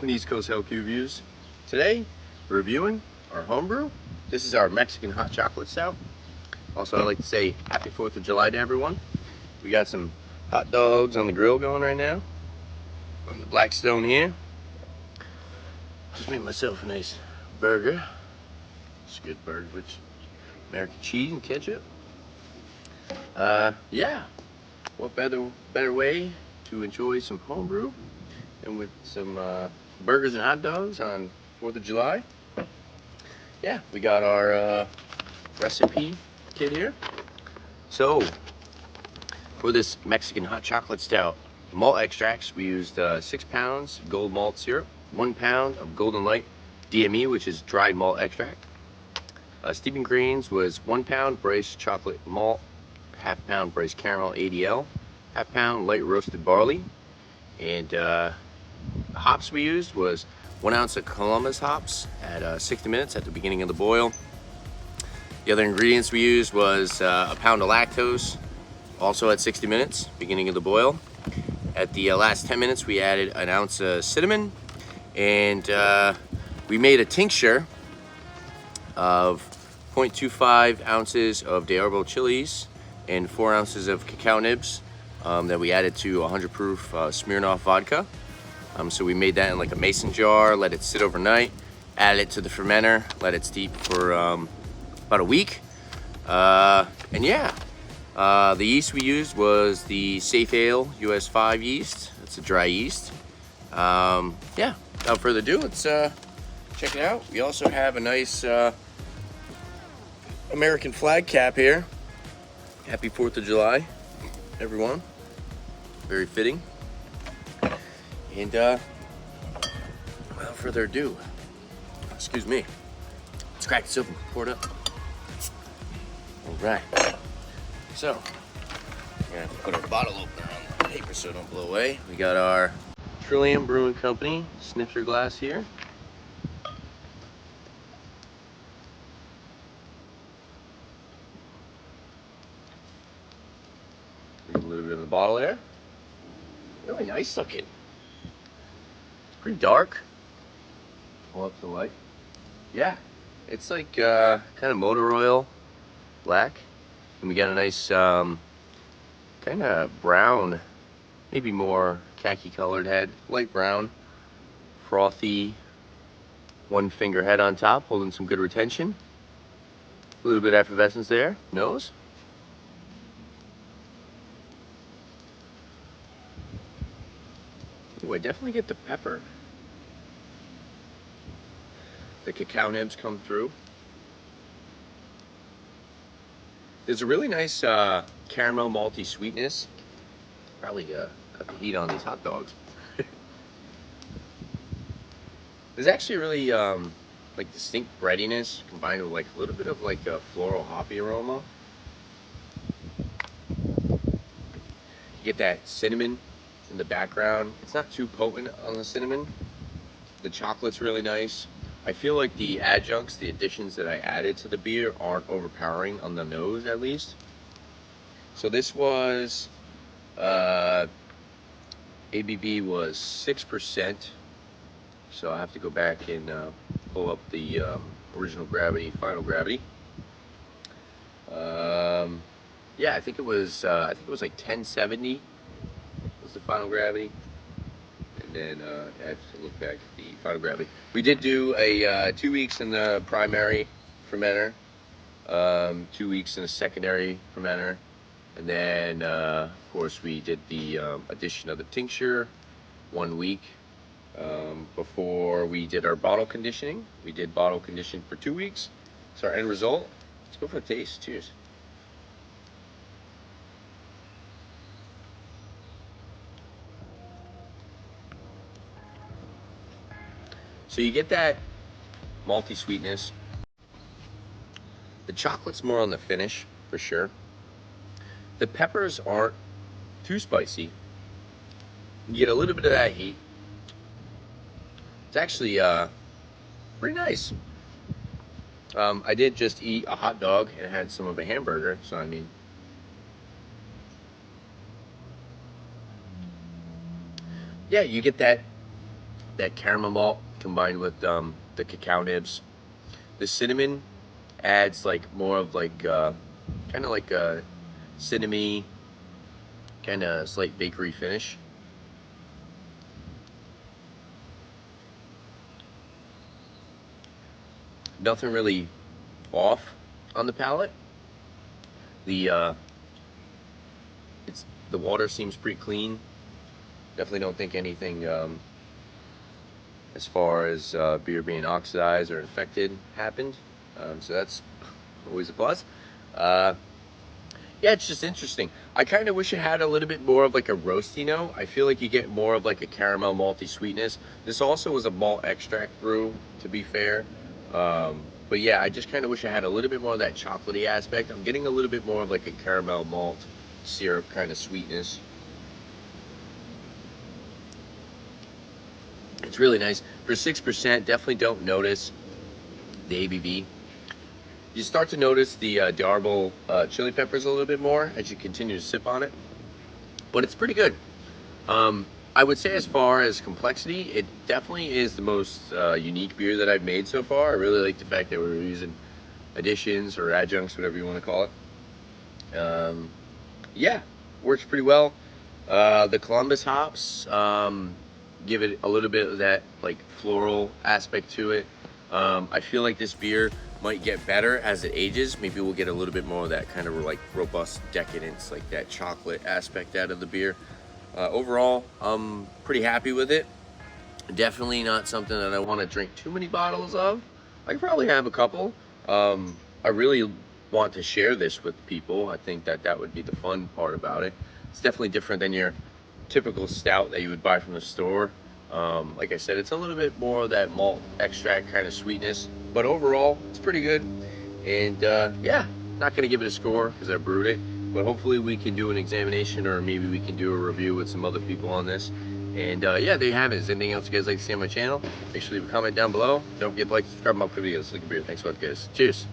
welcome to East Coast LQ Today, we're reviewing our homebrew. This is our Mexican hot chocolate stout. Also, I'd like to say happy 4th of July to everyone. We got some hot dogs on the grill going right now. On the Blackstone here. Just made myself a nice burger. It's a good burger with American cheese and ketchup. Yeah. What better way to enjoy some homebrew and with some burgers and hot dogs on 4th of July. Yeah, we got our recipe kit here. So, for this Mexican hot chocolate stout, malt extracts, we used 6 pounds gold malt syrup, 1 pound of Golden Light DME, which is dried malt extract. Steeping grains was 1 pound braced chocolate malt, ½ pound braced caramel ADL, ½ pound light roasted barley, and hops we used was 1 ounce of Columbus hops at 60 minutes at the beginning of the boil. The other ingredients we used was a pound of lactose, also at 60 minutes, beginning of the boil. At the last 10 minutes, we added 1 ounce of cinnamon, and we made a tincture of 0.25 ounces of de arbol chilies and 4 ounces of cacao nibs that we added to 100 proof Smirnoff vodka. So we made that in like a mason jar, let it sit overnight, added it to the fermenter, let it steep for about a week. And yeah, the yeast we used was the Safe Ale US 5 yeast. It's a dry yeast. Yeah, without further ado, let's check it out. We also have a nice American flag cap here. Happy 4th of July, everyone. Very fitting. And without further ado, excuse me, let's crack this open, pour it up. All right. So, we're gonna have to put our bottle opener on the paper so it don't blow away. We got our Trillium Brewing Company snifter glass here. Read a little bit of the bottle there. Really nice looking. It's pretty dark. Pull up the light. Yeah, it's like kind of motor oil black. And we got a nice kind of brown, maybe more khaki colored head, light brown, frothy, 1 finger head on top, holding some good retention. A little bit of effervescence there, nose. Ooh, I definitely get the pepper. The cacao nibs come through. There's a really nice caramel malty sweetness. Probably cut the heat on these hot dogs. There's actually really like distinct breadiness combined with like a little bit of like a floral hoppy aroma. You get that cinnamon in the background. It's not too potent on the cinnamon. The chocolate's really nice. I feel like the adjuncts, the additions that I added to the beer aren't overpowering on the nose, at least. So this was, ABV was 6%. So I have to go back and pull up the original gravity, final gravity. Yeah, I think it was like 1070 was the final gravity. And I have to look back at the final gravity. We did do a 2 weeks in the primary fermenter, 2 weeks in the secondary fermenter, and then of course we did the addition of the tincture 1 week before we did our bottle conditioning. We did bottle condition for 2 weeks. So our end result, let's go for a taste. Cheers. So you get that malty sweetness. The chocolate's more on the finish, for sure. The peppers aren't too spicy. You get a little bit of that heat. It's actually pretty nice. I did just eat a hot dog and had some of a hamburger, so I mean, yeah, you get that that caramel malt combined with the cacao nibs. The cinnamon adds like more of like kind of like a cinnamony kind of slight bakery finish. Nothing really off on the palate. The it's the water seems pretty clean. Definitely don't think anything as far as beer being oxidized or infected happened. So that's always a plus. Uh, yeah, it's just interesting. I kind of wish it had a little bit more of like a roasty note. I feel like you get more of like a caramel malty sweetness. This also was a malt extract brew, to be fair. But yeah, I just kind of wish I had a little bit more of that chocolatey aspect. I'm getting a little bit more of like a caramel malt syrup kind of sweetness. It's really nice. For 6%, definitely don't notice the ABV. You start to notice the Diablo chili peppers a little bit more as you continue to sip on it, but it's pretty good. I would say as far as complexity, it definitely is the most unique beer that I've made so far. I really like the fact that we're using additions or adjuncts, whatever you want to call it. Yeah, works pretty well. The Columbus hops give it a little bit of that like floral aspect to it. I feel like this beer might get better as it ages. Maybe we'll get a little bit more of that kind of like robust decadence, like that chocolate aspect out of the beer. Overall, I'm pretty happy with it. Definitely not something that I want to drink too many bottles of. I could probably have a couple. I really want to share this with people. I think that that would be the fun part about it. It's definitely different than your typical stout that you would buy from the store. Like I said, it's a little bit more of that malt extract kind of sweetness, but overall, it's pretty good. And yeah, not gonna give it a score because I brewed it, but hopefully we can do an examination or maybe we can do a review with some other people on this. And yeah, there you have it. Is anything else you guys like to see on my channel? Make sure to leave a comment down below. Don't forget to like, subscribe, my videos. Like a beer. Thanks a lot, guys. Cheers.